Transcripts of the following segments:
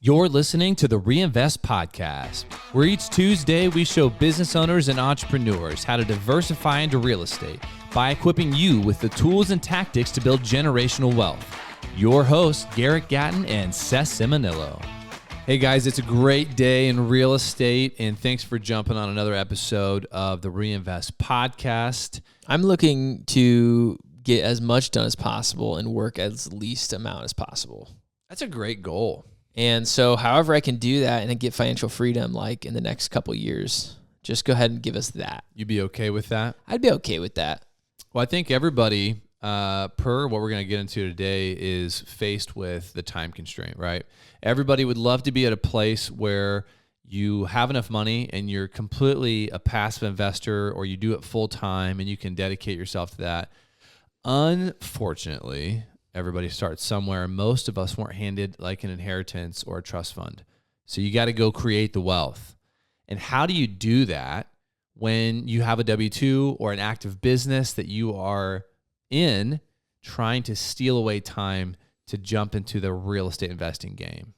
You're listening to the Reinvest Podcast, where each Tuesday we show business owners and entrepreneurs how to diversify into real estate by equipping you with the tools and tactics to build generational wealth. Your hosts, Garrett and Seth Simonillo. Hey guys, it's a great day in real estate, and thanks for jumping on another episode of the Reinvest Podcast. I'm looking to get as much done as possible and work as least amount as possible. That's a great goal. And so however I can do that and get financial freedom like in the next couple of years, just go ahead and give us that. You'd be okay with that? I'd be okay with that. Well, I think everybody, per what we're going to get into today, is faced with the time constraint, right? Everybody would love to be at a place where you have enough money and you're completely a passive investor, or you do it full time and you can dedicate yourself to that. Unfortunately, everybody starts somewhere. Most of us weren't handed like an inheritance or a trust fund. So you got to go create the wealth. And how do you do that when you have a W-2 or an active business that you are in, trying to steal away time to jump into the real estate investing game?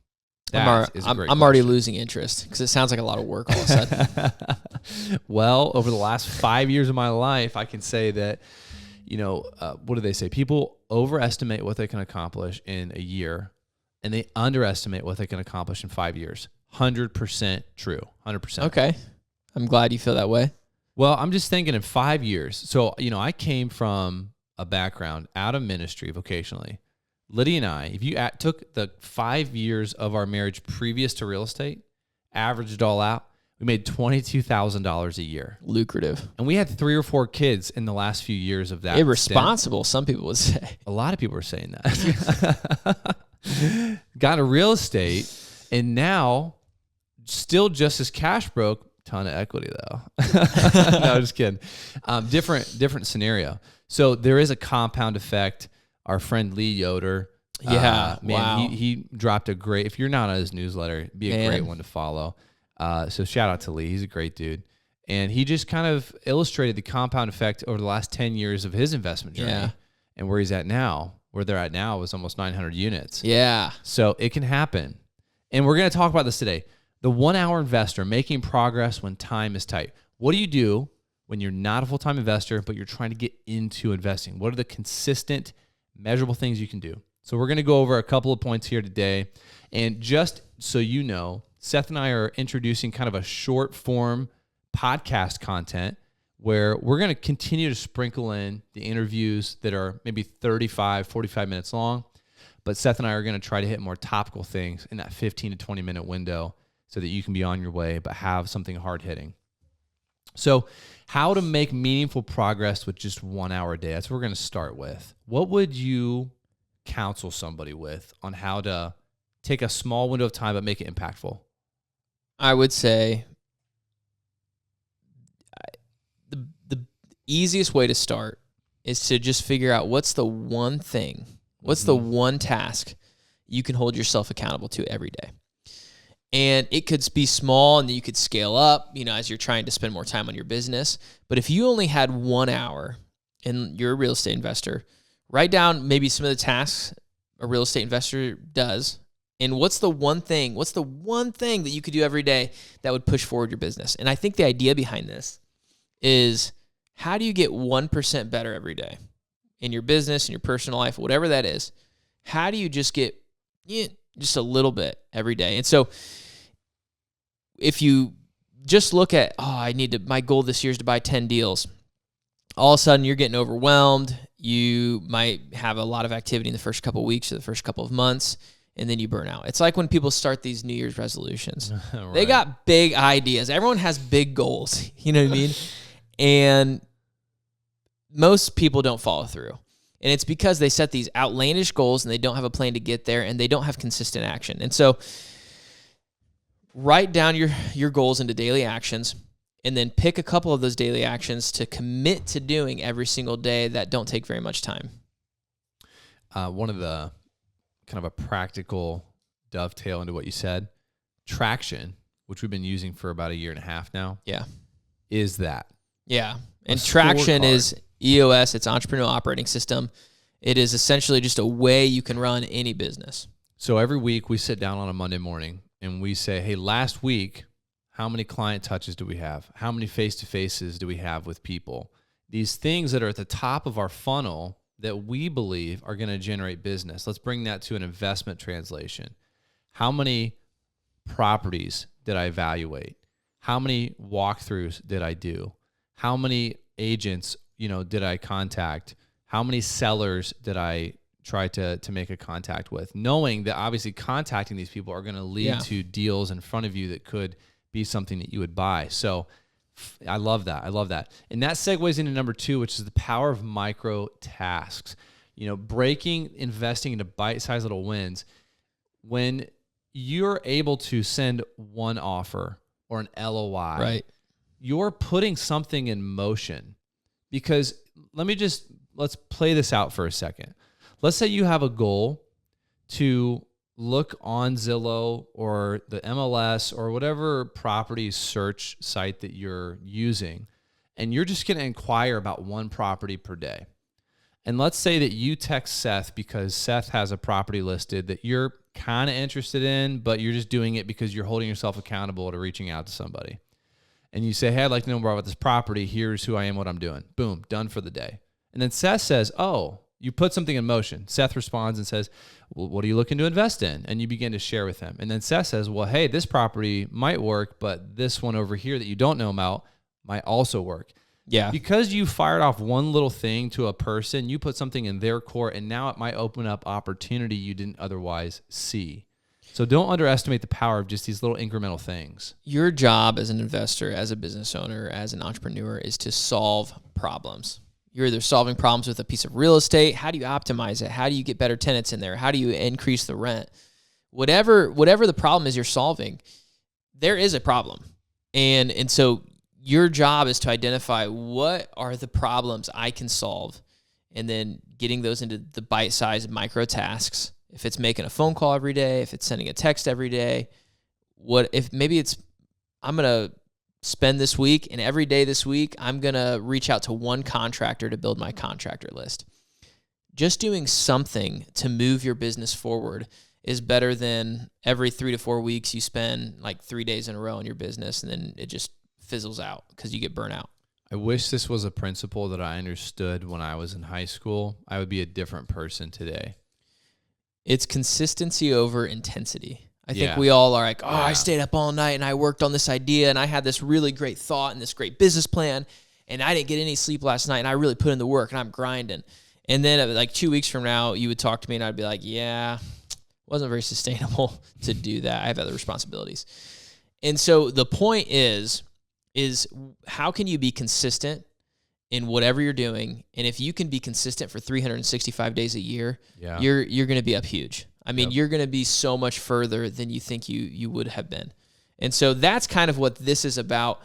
I'm already losing interest because it sounds like a lot of work all of a sudden. Well, over the last 5 years of my life, I can say that, what do they say? People overestimate what they can accomplish in a year, and they underestimate what they can accomplish in 5 years. 100% true. 100%. Okay. I'm glad you feel that way. Well, I'm just thinking in 5 years. So, I came from a background out of ministry vocationally. Lydia and I, if you took the 5 years of our marriage previous to real estate, averaged it all out, we made $22,000 a year. Lucrative. And we had 3 or 4 kids in the last few years of that. Irresponsible, some people would say. A lot of people are saying that. Got a real estate, and now still just as cash broke. Ton of equity though. No, just kidding. Different scenario. So there is a compound effect. Our friend Lee Yoder. Yeah. Wow. He dropped a great, if you're not on his newsletter, it'd be a great one to follow. So shout out to Lee. He's a great dude. And he just kind of illustrated the compound effect over the last 10 years of his investment journey. Yeah. And where he's at now, where they're at now is almost 900 units. Yeah. So it can happen. And we're going to talk about this today. The 1 hour investor, making progress when time is tight. What do you do when you're not a full-time investor, but you're trying to get into investing? What are the consistent, measurable things you can do? So we're going to go over a couple of points here today. And just so you know, Seth and I are introducing kind of a short form podcast content where we're going to continue to sprinkle in the interviews that are maybe 35, 45 minutes long. But Seth and I are going to try to hit more topical things in that 15 to 20 minute window so that you can be on your way, but have something hard hitting. So how to make meaningful progress with just 1 hour a day. That's what we're going to start with. What would you counsel somebody with on how to take a small window of time but make it impactful? I would say the easiest way to start is to just figure out what's the one thing, what's the one task you can hold yourself accountable to every day. And it could be small and you could scale up, as you're trying to spend more time on your business. But if you only had 1 hour and you're a real estate investor, write down maybe some of the tasks a real estate investor does. And what's the one thing that you could do every day that would push forward your business? And I think the idea behind this is, how do you get 1% better every day in your business, in your personal life, whatever that is? How do you just get just a little bit every day? And so if you just look at, my goal this year is to buy 10 deals, all of a sudden you're getting overwhelmed. You might have a lot of activity in the first couple of weeks or the first couple of months, and then you burn out. It's like when people start these New Year's resolutions. Right. They got big ideas. Everyone has big goals. You know what I mean? And most people don't follow through. And it's because they set these outlandish goals and they don't have a plan to get there, and they don't have consistent action. And so write down your goals into daily actions, and then pick a couple of those daily actions to commit to doing every single day that don't take very much time. One of the kind of a practical dovetail into what you said, traction, which we've been using for about 1.5 years now. Yeah. Is that. Yeah. And traction is EOS. It's Entrepreneurial Operating System. It is essentially just a way you can run any business. So every week we sit down on a Monday morning and we say, hey, last week, how many client touches do we have? How many face-to-faces do we have with people? These things that are at the top of our funnel that we believe are going to generate business. Let's bring that to an investment translation. How many properties did I evaluate? How many walkthroughs did I do? How many agents, did I contact? How many sellers did I try to make a contact with? Knowing that obviously contacting these people are going to lead to deals in front of you that could be something that you would buy. So I love that. And that segues into number 2, which is the power of micro tasks. Breaking investing into bite-sized little wins. When you're able to send one offer or an LOI, right, you're putting something in motion. Because let's play this out for a second. Let's say you have a goal to look on Zillow or the MLS or whatever property search site that you're using, and you're just going to inquire about one property per day. And let's say that you text Seth because Seth has a property listed that you're kind of interested in, but you're just doing it because you're holding yourself accountable to reaching out to somebody. And you say, hey, I'd like to know more about this property. Here's who I am, what I'm doing. Boom, done for the day. And then Seth says, oh, you put something in motion. Seth responds and says, well, what are you looking to invest in? And you begin to share with him. And then Seth says, well, hey, this property might work, but this one over here that you don't know about might also work. Yeah. Because you fired off one little thing to a person, you put something in their court, and now it might open up opportunity you didn't otherwise see. So don't underestimate the power of just these little incremental things. Your job as an investor, as a business owner, as an entrepreneur is to solve problems. You're either solving problems with a piece of real estate. How do you optimize it? How do you get better tenants in there? How do you increase the rent? Whatever the problem is you're solving, there is a problem. And so your job is to identify what are the problems I can solve, and then getting those into the bite-sized micro tasks. If it's making a phone call every day, if it's sending a text every day, I'm going to spend this week, and every day this week, I'm going to reach out to one contractor to build my contractor list. Just doing something to move your business forward is better than every 3 to 4 weeks you spend like 3 days in a row in your business, and then it just fizzles out because you get burnt out. I wish this was a principle that I understood when I was in high school. I would be a different person today. It's consistency over intensity. I think we all are like, I stayed up all night and I worked on this idea and I had this really great thought and this great business plan, and I didn't get any sleep last night and I really put in the work and I'm grinding. And then like 2 weeks from now, you would talk to me and I'd be like, yeah, it wasn't very sustainable to do that. I have other responsibilities. And so the point is how can you be consistent in whatever you're doing? And if you can be consistent for 365 days a year, you're going to be up huge. I mean, you're going to be so much further than you think you would have been. And so that's kind of what this is about.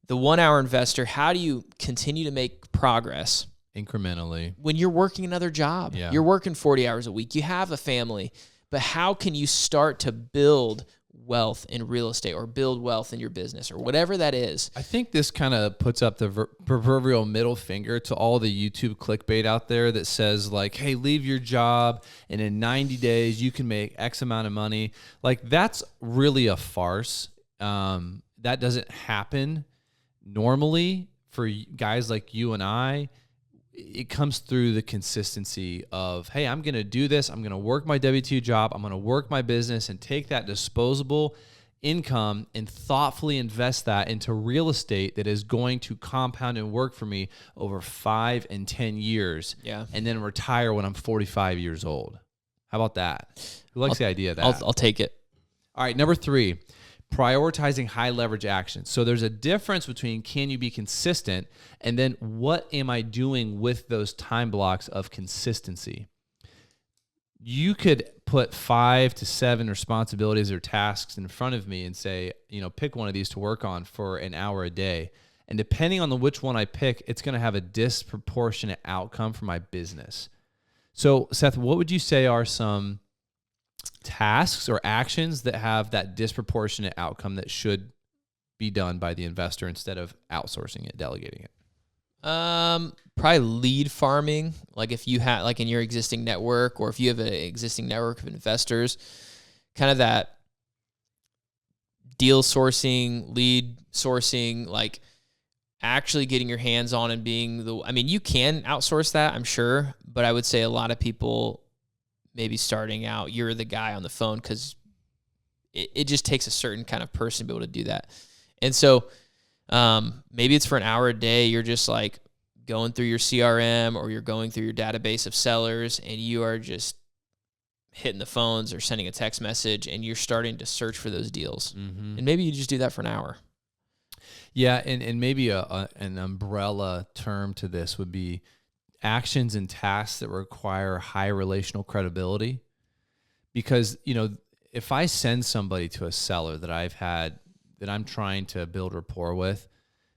The 1 hour investor, how do you continue to make progress? Incrementally. When you're working another job, you're working 40 hours a week, you have a family, but how can you start to build wealth in real estate or build wealth in your business or whatever that is? I think this kind of puts up the proverbial middle finger to all the YouTube clickbait out there that says like, hey, leave your job and in 90 days you can make X amount of money. Like, that's really a farce. That doesn't happen normally for guys like you and I. It comes through the consistency of, hey, I'm going to do this. I'm going to work my W-2 job. I'm going to work my business and take that disposable income and thoughtfully invest that into real estate that is going to compound and work for me over 5 and 10 years. Yeah. And then retire when I'm 45 years old. How about that? Who likes the idea of that? I'll take it. All right, number 3. Prioritizing high leverage actions. So there's a difference between can you be consistent and then what am I doing with those time blocks of consistency? You could put 5 to 7 responsibilities or tasks in front of me and say, pick one of these to work on for an hour a day. And depending on which one I pick, it's going to have a disproportionate outcome for my business. So Seth, what would you say are some tasks or actions that have that disproportionate outcome that should be done by the investor instead of outsourcing it, delegating it? Probably lead farming. Like if you have, like in your existing network, or if you have an existing network of investors, kind of that deal sourcing, lead sourcing, like actually getting your hands on and being you can outsource that, I'm sure, but I would say a lot of people maybe starting out, you're the guy on the phone because it just takes a certain kind of person to be able to do that. And so maybe it's for an hour a day, you're just like going through your CRM or you're going through your database of sellers and you are just hitting the phones or sending a text message and you're starting to search for those deals. And maybe you just do that for an hour. Yeah, and maybe an umbrella term to this would be actions and tasks that require high relational credibility. Because, if I send somebody to a seller that I'm trying to build rapport with,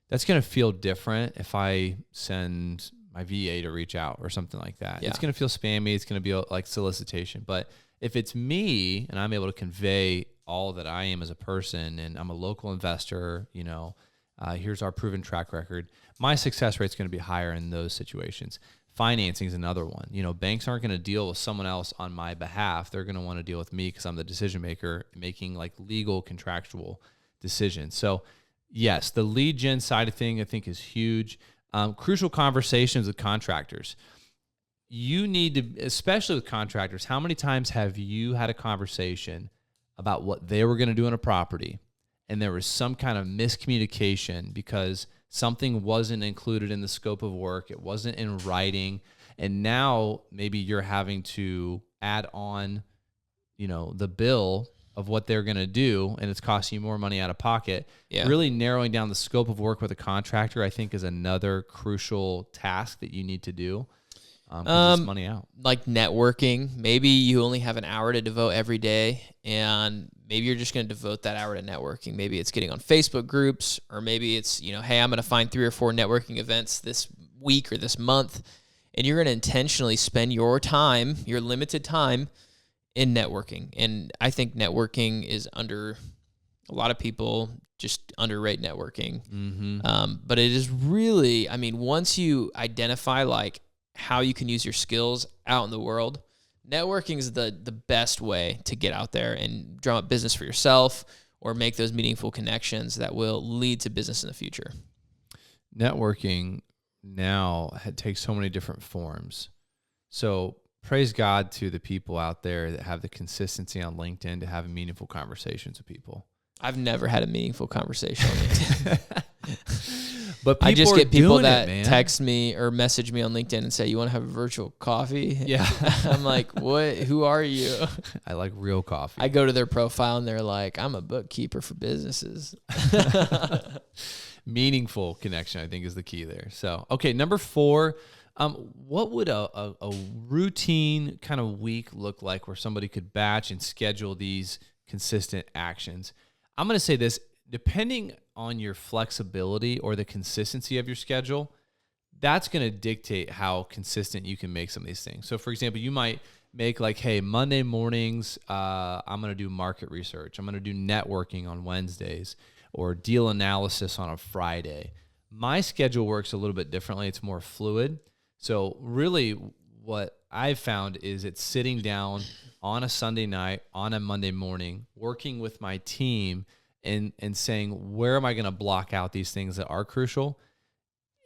that's going to feel different if I send my VA to reach out or something like that. Yeah. It's going to feel spammy. It's going to be like solicitation. But if it's me and I'm able to convey all that I am as a person and I'm a local investor, here's our proven track record, my success rate is going to be higher in those situations. Financing is another one. Banks aren't going to deal with someone else on my behalf. They're going to want to deal with me because I'm the decision maker making like legal contractual decisions. So yes, the lead gen side of thing I think is huge. Crucial conversations with contractors. You need to, especially with contractors, how many times have you had a conversation about what they were going to do on a property and there was some kind of miscommunication because something wasn't included in the scope of work, it wasn't in writing, and now maybe you're having to add on, the bill of what they're going to do, and it's costing you more money out of pocket. Yeah. Really narrowing down the scope of work with a contractor, I think, is another crucial task that you need to do. It's money out. Like networking. Maybe you only have an hour to devote every day, and maybe you're just going to devote that hour to networking. Maybe it's getting on Facebook groups, or maybe it's, hey, I'm going to find 3 or 4 networking events this week or this month, and you're going to intentionally spend your time, your limited time, in networking. And I think networking is a lot of people just underrate networking. But it is really, once you identify like how you can use your skills out in the world, networking is the best way to get out there and drum up business for yourself or make those meaningful connections that will lead to business in the future. Networking now takes so many different forms. So praise God to the people out there that have the consistency on LinkedIn to have meaningful conversations with people. I've never had a meaningful conversation on LinkedIn. But I just get people that text me or message me on LinkedIn and say, "You want to have a virtual coffee?" Yeah. I'm like, "What? Who are you?" I like real coffee. I go to their profile and they're like, "I'm a bookkeeper for businesses." Meaningful connection, I think, is the key there. So, okay, number 4, what would a routine kind of week look like where somebody could batch and schedule these consistent actions? I'm going to say this, depending on your flexibility or the consistency of your schedule, that's going to dictate how consistent you can make some of these things. So for example, you might make like, hey, Monday mornings, I'm going to do market research. I'm going to do networking on Wednesdays or deal analysis on a Friday. My schedule works a little bit differently. It's more fluid. So really what I've found is it's sitting down on a Sunday night, on a Monday morning, working with my team and saying, where am I going to block out these things that are crucial?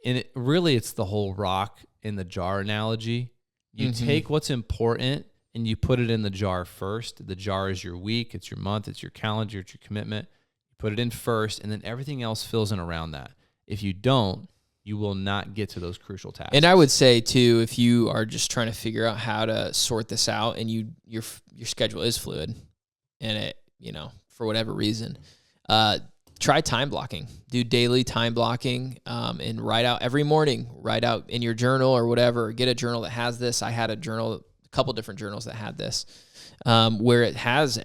And it's the whole rock in the jar analogy. You take what's important and you put it in the jar first. The jar is your week, it's your month, it's your calendar, it's your commitment. You put it in first, and then everything else fills in around that. If you don't, you will not get to those crucial tasks. And I would say too, if you are just trying to figure out how to sort this out, and your schedule is fluid, and it, for whatever reason, try time blocking. Do daily time blocking, and write out every morning. Write out in your journal or whatever. Get a journal that has this. I had a couple different journals that had this, where it has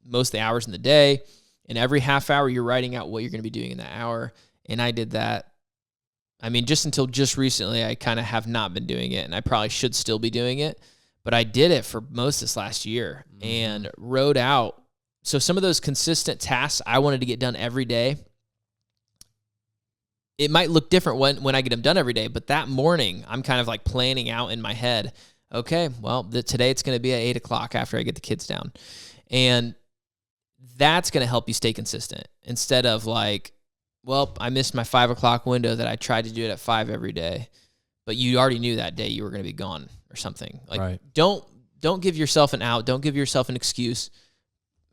most of the hours in the day, and every half hour you're writing out what you're going to be doing in that hour. And I did that. Just until just recently, I kind of have not been doing it, and I probably should still be doing it, but I did it for most of this last year and wrote out. So some of those consistent tasks I wanted to get done every day, it might look different when I get them done every day, but that morning I'm kind of like planning out in my head, okay, well, today it's going to be at 8:00 after I get the kids down. And that's going to help you stay consistent instead of like, well, I missed my 5 o'clock window that I tried to do it at 5 every day, but you already knew that day you were going to be gone or something. Like, Right. Don't give yourself an out. Don't give yourself an excuse.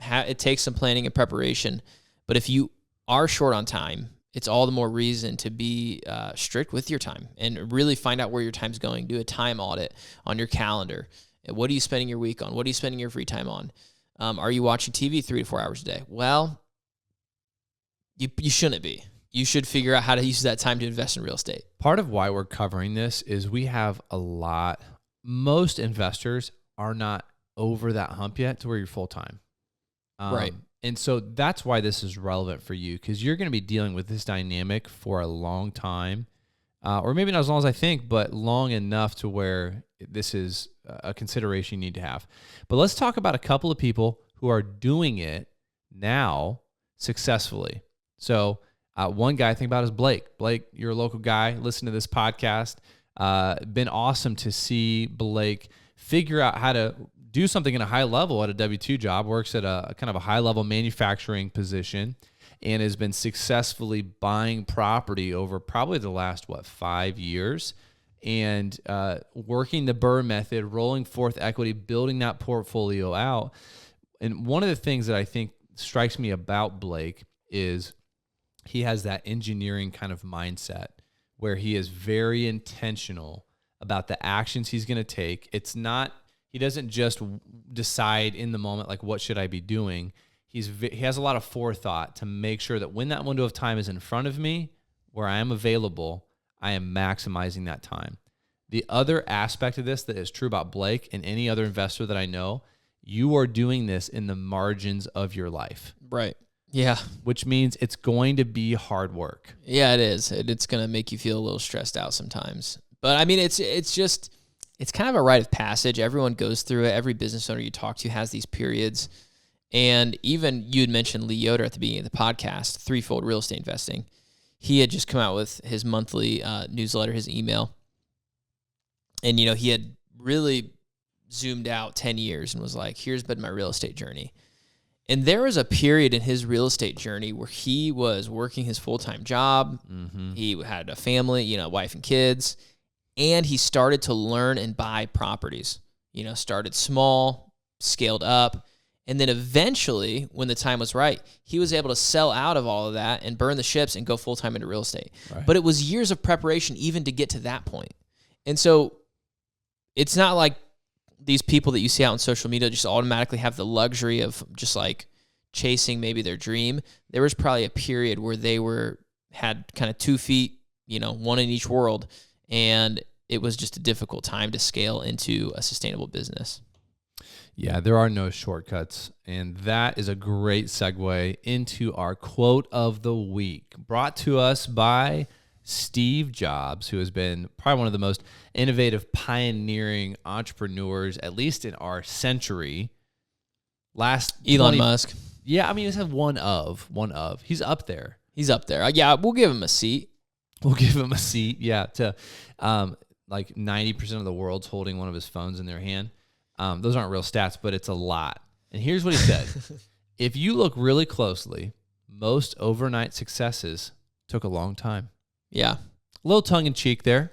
It takes some planning and preparation. But if you are short on time, it's all the more reason to be strict with your time and really find out where your time's going. Do a time audit on your calendar. What are you spending your week on? What are you spending your free time on? Are you watching TV 3 to 4 hours a day? Well, you shouldn't be. You should figure out how to use that time to invest in real estate. Part of why we're covering this is we have most investors are not over that hump yet to where you're full-time. Right. And so that's why this is relevant for you, because you're going to be dealing with this dynamic for a long time, or maybe not as long as I think, but long enough to where this is a consideration you need to have. But let's talk about a couple of people who are doing it now successfully. So one guy I think about is Blake. Blake, you're a local guy. Listen to this podcast. Been awesome to see Blake figure out how to do something in a high level at a W-2 job, works at a kind of a high level manufacturing position, and has been successfully buying property over probably the last, 5 years, and working the BRRRR method, rolling forth equity, building that portfolio out. And one of the things that I think strikes me about Blake is he has that engineering kind of mindset where he is very intentional about the actions he's going to take. He doesn't just decide in the moment, like, what should I be doing? He has a lot of forethought to make sure that when that window of time is in front of me, where I am available, I am maximizing that time. The other aspect of this that is true about Blake and any other investor that I know, you are doing this in the margins of your life. Right. Yeah. Which means it's going to be hard work. Yeah, it is. It's going to make you feel a little stressed out sometimes. But I mean, it's kind of a rite of passage. Everyone goes through it. Every business owner you talk to has these periods. And even you had mentioned Lee Yoder at the beginning of the podcast, Threefold Real Estate Investing. He had just come out with his monthly newsletter, his email. And, he had really zoomed out 10 years and was like, here's been my real estate journey. And there was a period in his real estate journey where he was working his full-time job. Mm-hmm. He had a family, wife and kids. And he started to learn and buy properties, started small, scaled up. And then eventually, when the time was right, he was able to sell out of all of that and burn the ships and go full-time into real estate. Right. But it was years of preparation even to get to that point. And so it's not like these people that you see out on social media just automatically have the luxury of just like chasing maybe their dream. There was probably a period where they had kind of 2 feet, one in each world. And it was just a difficult time to scale into a sustainable business. Yeah, there are no shortcuts. And that is a great segue into our quote of the week, brought to us by Steve Jobs, who has been probably one of the most innovative, pioneering entrepreneurs, at least in our century. Elon Musk. Yeah, I mean, he's one of. He's up there. Yeah, we'll give him a seat. Yeah, to like 90% of the world's holding one of his phones in their hand. Those aren't real stats, but it's a lot. And here's what he said. If you look really closely, most overnight successes took a long time. Yeah. A little tongue-in-cheek there,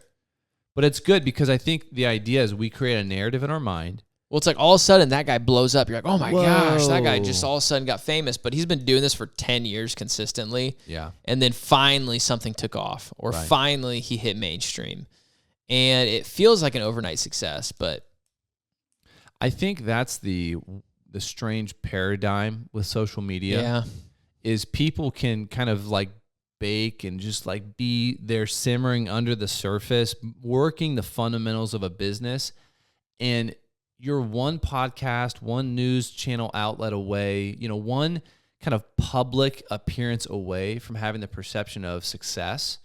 but it's good because I think the idea is we create a narrative in our mind. Well, it's like all of a sudden that guy blows up. You're like, oh my gosh, that guy just all of a sudden got famous. But he's been doing this for 10 years consistently. Yeah. And then finally something took off, or finally he hit mainstream. And it feels like an overnight success, but I think that's the strange paradigm with social media. Yeah. Is people can kind of like bake and just like be there simmering under the surface, working the fundamentals of a business, and you're one podcast, one news channel outlet away, one kind of public appearance away from having the perception of success.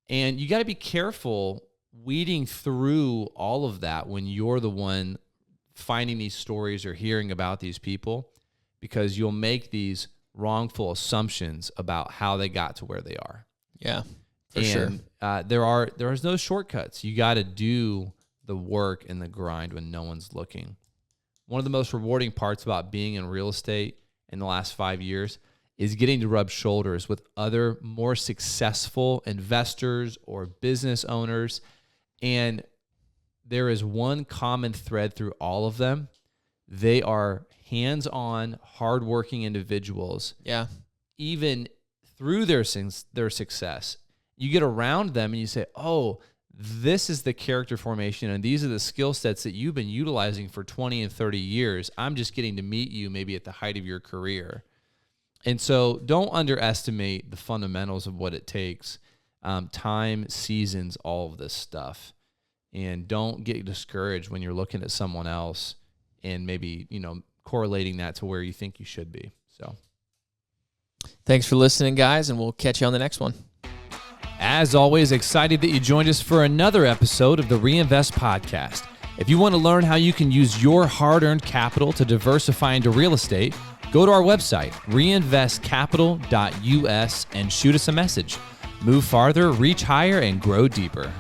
And you got to be careful weeding through all of that when you're the one finding these stories or hearing about these people, because you'll make these wrongful assumptions about how they got to where they are. Yeah, for sure. There is no shortcuts. You got to do the work and the grind when no one's looking. one of the most rewarding parts about being in real estate in the last 5 years is getting to rub shoulders with other more successful investors or business owners. And there is one common thread through all of them. They are hands-on, hardworking individuals. Yeah. Even through their success, you get around them and you say, oh, this is the character formation and these are the skill sets that you've been utilizing for 20 and 30 years. I'm just getting to meet you maybe at the height of your career. And so don't underestimate the fundamentals of what it takes. Time, seasons, all of this stuff. And don't get discouraged when you're looking at someone else and maybe, correlating that to where you think you should be. So thanks for listening, guys, and we'll catch you on the next one. As always, excited that you joined us for another episode of the Reinvest Podcast. If you want to learn how you can use your hard-earned capital to diversify into real estate, go to our website, reinvestcapital.us, and shoot us a message. Move farther, reach higher, and grow deeper.